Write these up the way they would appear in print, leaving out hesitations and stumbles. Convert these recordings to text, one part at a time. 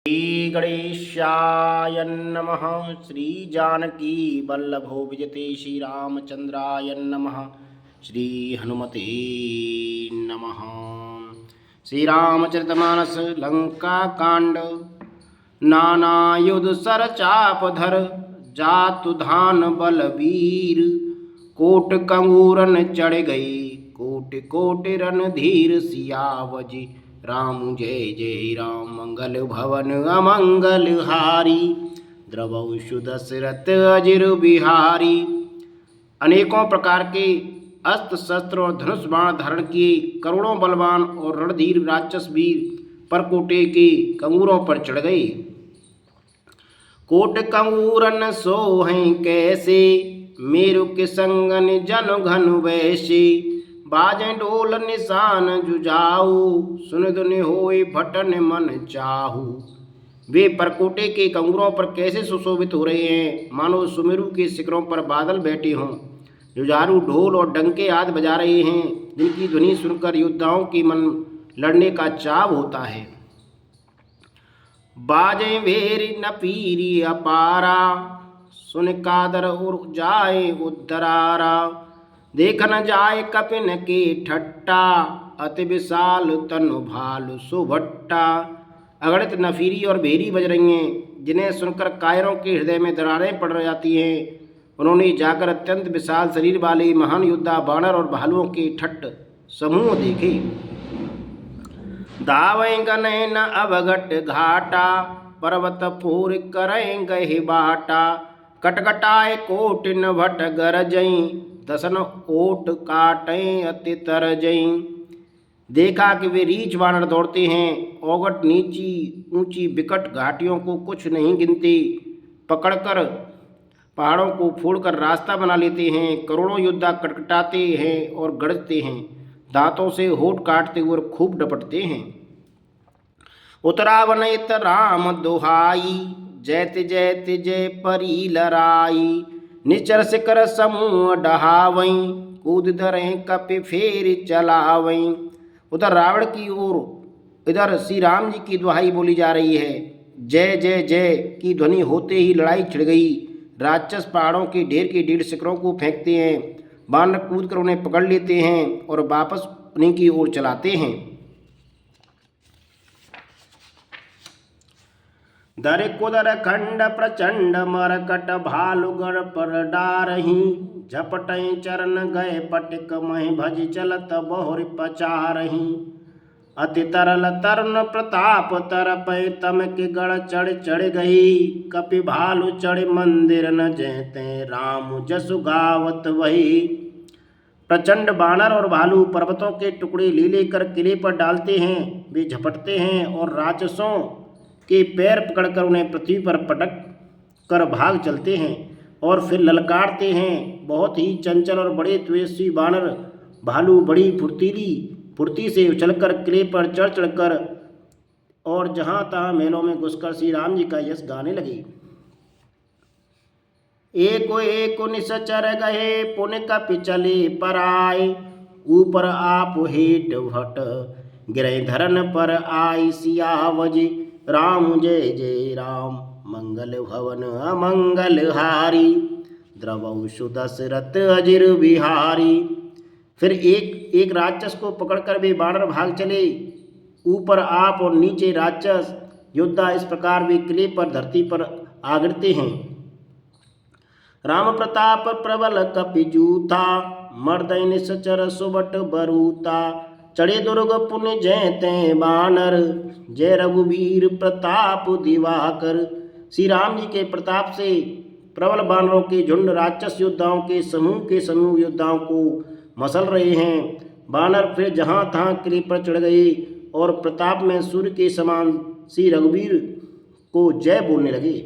श्री गणेशाय नमः। श्री जानकी वल्लभो विजते श्री रामचंद्राय नमः। श्री हनुमते नमः। श्री रामचरितमानस लंका कांड। नानायुध सर चापधर जातु धान बलवीर। कोट कंगूरन चढ़ गई कोटि कोटि रणधीर। सियावजी राम जय जय राम मंगल भवन अमंगल हारी। द्रवौ दशरथ अजिर बिहारी। अनेकों प्रकार के अस्त्र शस्त्र और धनुष बाण धारण किए करोड़ों बलवान और रणधीर राक्षस वीर परकोटे के कंगूरों पर चढ़ गए। कोट कंगूरन सोहें कैसे मेरु के संगन जन घन वैसे। बाजें ढोल निशान जुझाऊ सुन दुनि होए भटन मन चाहू। वे परकोटे के कंगूरों पर कैसे सुशोभित हो रहे हैं, मानो सुमेरु के शिखरों पर बादल बैठे हों। जुझारू ढोल और डंके आदि बजा रहे हैं, जिनकी ध्वनि सुनकर योद्धाओं की मन लड़ने का चाव होता है। बाजें भेरी नपीरी अपारा सुन कादर उड़ जाए उद्धरारा। देख न जाए कपिन के ठट्टा अति विशाल तनु भालु सुभट्टा। अगणित नफीरी और भेरी बज रही हैं, जिन्हें सुनकर कायरों के हृदय में दरारें पड़ जाती हैं। उन्होंने जाकर अत्यंत विशाल शरीर वाले महान योद्धा बानर और भालुओं के ठट्ट समूह देखे। दावें गने न अवघट घाटा पर्वत पूर करें गहे बाटा। कटकटाए कोट न भट गरजई दसन ओट काटें अति तरजई। देखा कि वे रीछ वानर दौड़ते हैं, औगट नीची ऊंची विकट घाटियों को कुछ नहीं गिनते। पकड़कर पहाड़ों को फोड़कर रास्ता बना लेते हैं। करोड़ों योद्धा कटकटाते हैं और गरजते हैं, दांतों से होठ काटते हुए खूब डपटते हैं। उतरा वनयत राम दुहाई जैत जैत जय परी लराई। निचर शिखर समूह डहावई कूद धरें कपि फेर चलावई। उधर रावण की ओर इधर श्री राम जी की दुहाई बोली जा रही है। जय जय जय की ध्वनि होते ही लड़ाई छिड़ गई। राक्षस पहाड़ों के ढेर के ढेर शिखरों को फेंकते हैं। बानर कूद कर उन्हें पकड़ लेते हैं और वापस उन्हीं की ओर चलाते हैं। दर कुदर खंड प्रचंड मरकट भालुगढ़ पर डारही। झपटई चरण गए पटिक महि भज चलत बहुर पचारही। अति तरल तरुण प्रताप तरपै तम के गढ़ चढ़ चढ़ गई। कपि भालु चढ़ मंदिर न जैते राम जसु गावत वही। प्रचंड बानर और भालू पर्वतों के टुकड़े ले लेकर किले पर डालते हैं। वे झपटते हैं और राक्षसों के पैर पकड़कर उन्हें पृथ्वी पर पटक कर भाग चलते हैं और फिर ललकारते हैं। बहुत ही चंचल और बड़े तेजस्वी बानर भालू बड़ी फुर्ती से उछलकर किले पर चढ़ चढ़कर और जहाँ तहाँ महलों में घुसकर श्री राम जी का यश गाने लगे। एको एको निश्चर गए पुण्य कपि चले पराए। ऊपर आप हेठ भट गिरय धरन पर आई। सियावजी राम जय जय राम मंगल भवन अमंगल हारी। द्रवौ दशरथ अजिर बिहारी। फिर एक राक्षस को पकड़कर वे बानर भाग चले। ऊपर आप और नीचे राक्षस योद्धा, इस प्रकार वे किले पर धरती पर आ गिरते हैं। राम प्रताप प्रबल कपि जूथा मर्दय निश्चर सुबट बरूता। चढ़े दुर्ग पुण्य जयते बानर जय रघुवीर प्रताप दिवाकर। श्री राम जी के प्रताप से प्रबल बानरों के झुंड राक्षस योद्धाओं के समूह योद्धाओं को मसल रहे हैं। बानर फिर जहाँ तहाँ किले पर चढ़ गए और प्रताप में सूर्य के समान श्री रघुवीर को जय बोलने लगे।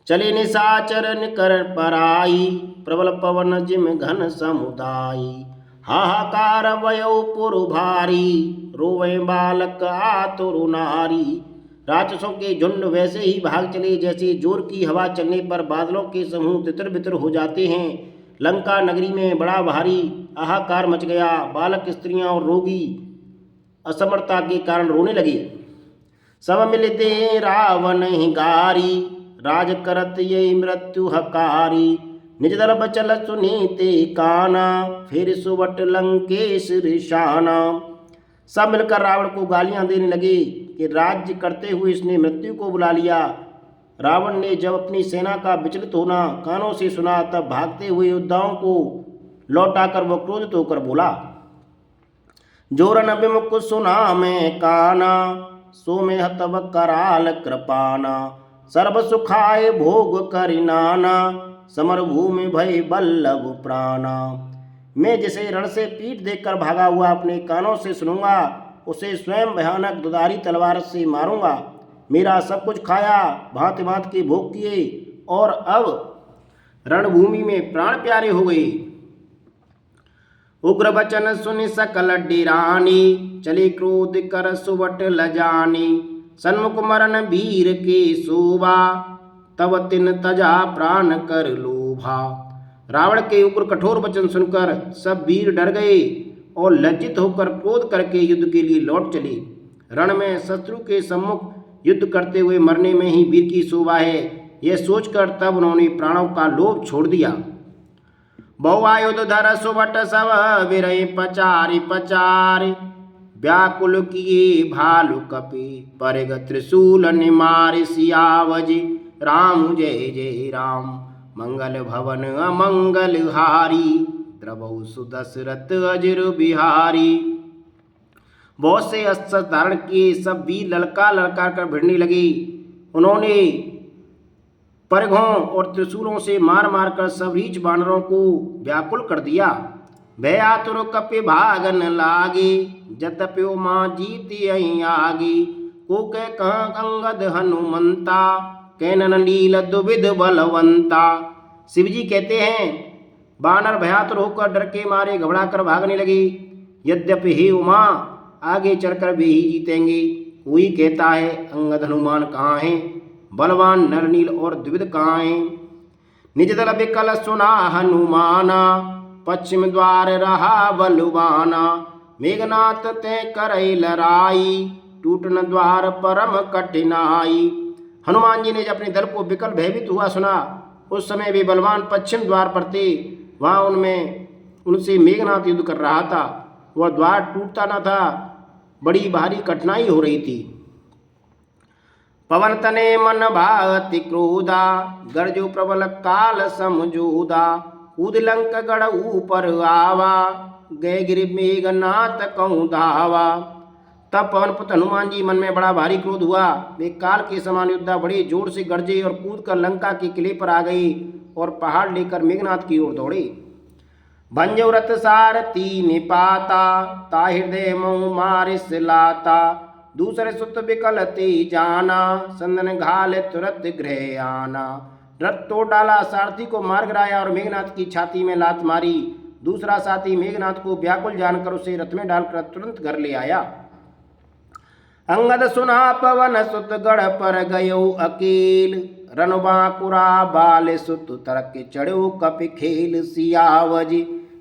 चले निशाचर निकर पराई प्रबल पवन जिम घन समुदाई। हाहाकार वयो पुर भारी रोवे बालक आतुर नारी। राक्षसों के झुंड वैसे ही भाग चले जैसे जोर की हवा चलने पर बादलों के समूह तितर बितर हो जाते हैं। लंका नगरी में बड़ा भारी हाहाकार मच गया। बालक, स्त्रियां और रोगी असमर्थता के कारण रोने लगे। सब मिलते रावण हिंगारी, राज करत ये मृत्यु हकारी। निज दल बचल सुनीते काना, फिर सुवट लंकेश रिशाना। सब मिलकर रावण को गालियां देने लगे कि राज्य करते हुए इसने मृत्यु को बुला लिया। रावण ने जब अपनी सेना का विचलित होना कानों से सुना, तब भागते हुए योद्धाओं को लौटाकर वह क्रोधित होकर बोला, जोरन विमुख सुना मैं काना, सो में हतब कराल कृपाना। सर्व सुखाय भोग करिनाना, समर भूमि भय बल्लभ प्राणा। मैं जिसे रण से पीठ देखकर भागा हुआ अपने कानों से सुनूंगा, उसे स्वयं भयानक दुधारी तलवार से मारूंगा। मेरा सब कुछ खाया, भांति भांति के भोग किए, और अब रणभूमि में प्राण प्यारे हो गए। उग्र वचन सुनि सकल डिरानी, चले क्रोध कर सुवट लजानी। सन्मुख मरण वीर के शोभा, तब तिन तजा प्राण कर लोभा। रावण के उग्र कठोर वचन सुनकर सब वीर डर गए और लज्जित होकर क्रोध करके युद्ध के लिए लौट चले। रण में शत्रु के सम्मुख युद्ध करते हुए मरने में ही वीर की शोभा है, यह सोचकर तब उन्होंने प्राणों का लोभ छोड़ दिया। बहुआयुध धर सुवट सब विरय पचारि पचारि, व्याकुल किए भालु कपि परिग त्रिशूल निमारि। सियावज राम जय जय राम, मंगल भवन अमंगल हारी। द्रवहु सुदशरथ अजिर बिहारी। बहुत से अस्त्र धारण किए सब वीर ललकार ललकार कर भिड़ने लगे। उन्होंने परिघों और त्रिशूलों से मार मार कर सब रीछ बानरों को व्याकुल कर दिया। भय आतुर कपि भागन लागे, जतपि माँ जीती अहीं आगे। को कह कहाँ अंगद हनुमंता, कैनन नील दुविध बलवंता। शिवजी कहते हैं, बानर भयातुर होकर डर के मारे घबरा कर भागने लगे। यद्यपि हे उमा, आगे चलकर वे ही जीतेंगे। कोई कहता है अंगद हनुमान कहाँ हैं, बलवान नरनील और द्विविध कहाँ हैं। निज दल विकल सुना हनुमाना, पश्चिम द्वार रहा बलवाना। मेघनाथ ते करई लड़ाई, टूटन द्वार परम कठिनाई। हनुमान जी ने जब अपने दल को विकल भयभीत हुआ सुना, उस समय वे बलवान पश्चिम द्वार पर थे। वहाँ उनसे मेघनाथ युद्ध कर रहा था। वह द्वार टूटता न था, बड़ी भारी कठिनाई हो रही थी। पवन तने मन भाति क्रोधा, गरजो प्रबल काल समझोदा। कूद लंक गढ़ ऊपर आवा, गए गिरि मेघनाथ कहूँ धावा। तब पवन पुत्र हनुमान जी मन में बड़ा भारी क्रोध हुआ। वे काल के समान योद्धा बड़े जोर से गरजे और कूद कर लंका के किले पर आ गए और पहाड़ लेकर मेघनाथ की ओर दौड़े। भंजो रथ सारथी निपाता, ता हृदय मऊ मारिस लाता। दूसरे सुत विकल ते जाना, संदन घाल तुरंत गृह आना। रथ तोड़ डाला, सारथी को मार गिराया और मेघनाथ की छाती में लात मारी। दूसरा साथी मेघनाथ को व्याकुल जानकर उसे रथ में डालकर तुरंत घर ले आया। अंगद सुना पवन सुत गढ़ पर गयो अकेल, रन बांकुरा बाल सुत तरक चढ़ो कपि खेल। सियावज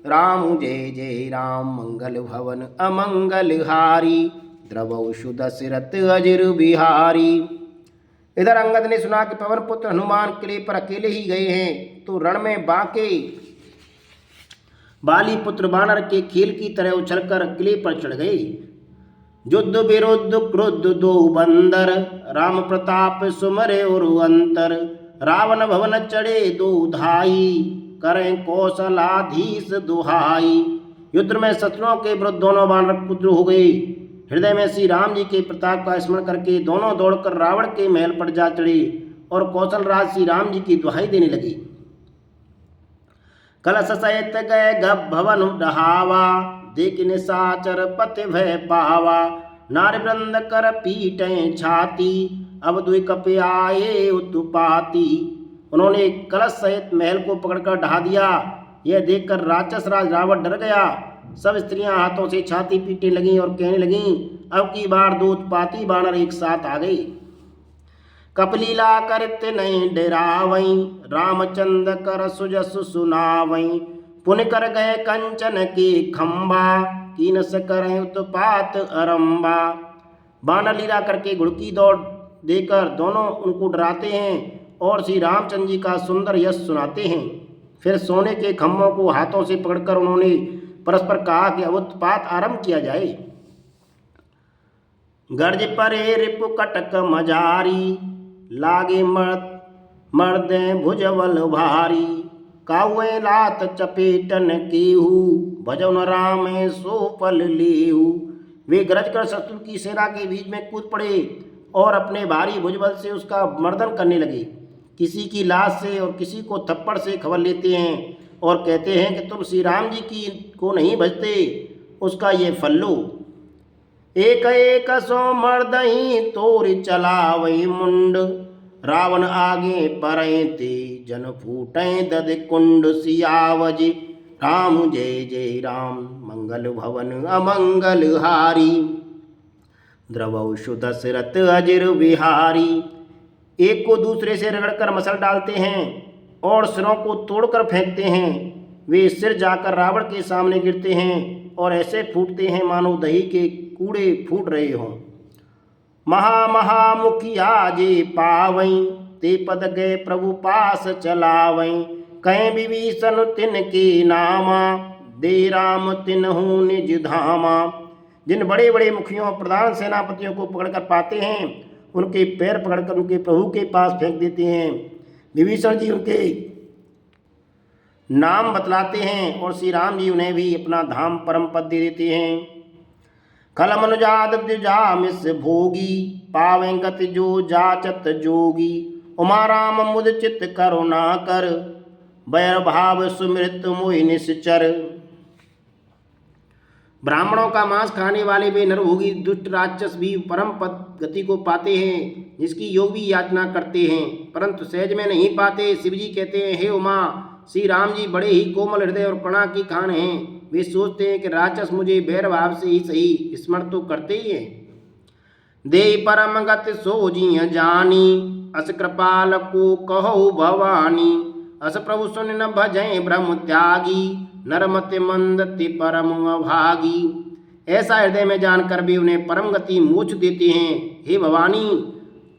राम जय जय राम, मंगल भवन अमंगल हारी। द्रवहु सुदशरथ अजिर बिहारी। इधर अंगद ने सुना कि पवन पुत्र हनुमान किले पर अकेले ही गए हैं, तो रण में बांके बाली पुत्र बानर के खेल की तरह उछलकर किले पर चढ़ गए। युद्ध विरुद्ध क्रुद्ध दो बंदर, राम प्रताप सुमरे और अंतर। रावण भवन चढ़े दो धाई, करें कौशलाधीश दुहाई। युद्ध में शत्रुओं के विरुद्ध दोनों बानर पुत्र हो गए। हृदय में श्री राम जी के प्रताप का स्मरण करके दोनों दौड़कर रावण के महल पर जा चढ़े और कौशलराज श्री राम जी की दुहाई देने लगे। कलश सहित गए गभ भवन डहावा, देख निशाचर पति भय पावा। नार वृंद कर पीटें छाती, अब दुई कपि आए उत्पाती। उन्होंने कलश सहित महल को पकड़कर ढहा दिया। यह देखकर राक्षस राज रावण डर गया। सब स्त्रियां हाथों से छाती पीटने लगीं और कहने लगीं, अब की बार दो उत्पाती बानर एक साथ आ गए। कपलीला करत नहीं डरावई, रामचंद्र कर सुजस सुनावई। पुन कर गए कंचन के खंबा, कीनस करें उत्पात अरंबा। बानर लीला करके घुड़की दौड़ देकर दोनों उनको डराते हैं और श्री रामचंद्र जी का सुंदर यश सुनाते हैं। फिर सोने के खम्भों को हाथों से पकड़कर उन्होंने परस्पर कहा कि अब उत्पात आरंभ किया जाए। गर्ज परे रिपु कटक मजारी, लागे मर्दे भुजबल भारी, काउए लात चपेटन केहू, भजन राम सो पल लेहू। वे गरज कर शत्रु की सेना के बीच में कूद पड़े और अपने भारी भुजबल से उसका मर्दन करने लगे। किसी की लाश से और किसी को थप्पड़ से खबर लेते हैं और कहते हैं कि तुम श्री राम जी की को नहीं भजते, उसका ये फल लो। एक एक सो मर्दही तोर चलावई मुंड, रावण आगे परे ते जन फूटें दद कुंड। सियावज राम जय जय राम, मंगल भवन अमंगल हारी, द्रवशु दशरथ अजिर बिहारी। एक को दूसरे से रगड़कर मसल डालते हैं और सिरों को तोड़कर फेंकते हैं। वे सिर जाकर रावण के सामने गिरते हैं और ऐसे फूटते हैं मानो दही के कूड़े फूट रहे हों। महामुखिया जे पावई, ते पद गए प्रभु पास चलावई। कहें विभीषण तिन के नामा, दे राम तिन्हु निज धामा। जिन बड़े बड़े मुखियों प्रधान सेनापतियों को पकड़कर पाते हैं, उनके पैर पकड़कर उनके प्रभु के पास फेंक देते हैं। विभीषण जी उनके नाम बतलाते हैं और श्री राम जी उन्हें भी अपना धाम परम पद दे देते हैं। खल मनुजाद द्विजामिस भोगी, पावें गति जो जाचत जोगी। उमा राम मुद चित करुणा कर, बैर भाव सुमृत मोहि निश्चर। ब्राह्मणों का मांस खाने वाले वे नरभोगी दुष्ट राक्षस भी परम पद गति को पाते हैं, जिसकी योग भी याचना करते हैं, परंतु सहज में नहीं पाते। शिव जी कहते हैं, हे उमा, श्री राम जी बड़े ही कोमल हृदय और कणा की खान हैं। वे सोचते हैं कि राक्षस मुझे बैर भाव से ही सही स्मरण तो करते ही है। दे परम गति सो जिय जानी, अस कृपाल को कहो भवानी। अस प्रभु सुन न भजय ब्रह्म त्यागी, नरमति मंदति परम अभागी। ऐसा हृदय में जानकर भी उन्हें परम गति मोक्ष देते हैं। हे भवानी,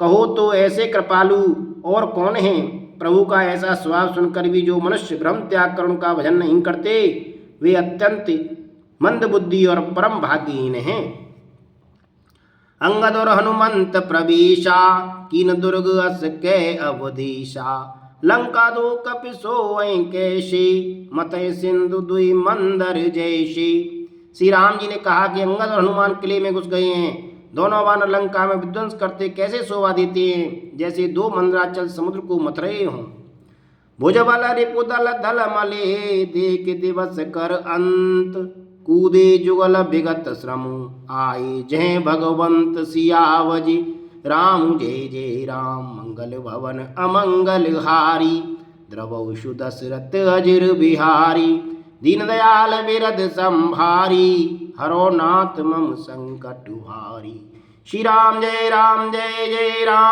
कहो तो ऐसे कृपालु और कौन है? प्रभु का ऐसा स्वभाव सुनकर भी जो मनुष्य ब्रह्म त्याग कर उनका भजन नहीं करते, वे अत्यंत मंद बुद्धि और परम भाग्यहीन हैं। अंगद और हनुमंत प्रवेशा, कीन दुर्ग अस कै अवधीशा। लंका दो कपि सोई कैसे, मतय सिंधु दुई मंदर जैसे। श्री राम जी ने कहा कि अंगद और हनुमान किले में घुस गए हैं। दोनों वानर लंका में विध्वंस करते कैसे शोभा देते हैं, जैसे दो मंदराचल समुद्र को मथ रहे हों। भुजबल रिपुदल धल मले, देख दिवस कर अंत। कूदे जुगल विगत श्रम, आए जय भगवंत सियावज राम जय जय राम, मंगल भवन अमंगल हारी। द्रवशु दशरथ अजिर बिहारी, दीन दयाल बिरद संभारी। हरो नाथ मम संकट हारी। श्री राम जय जय राम।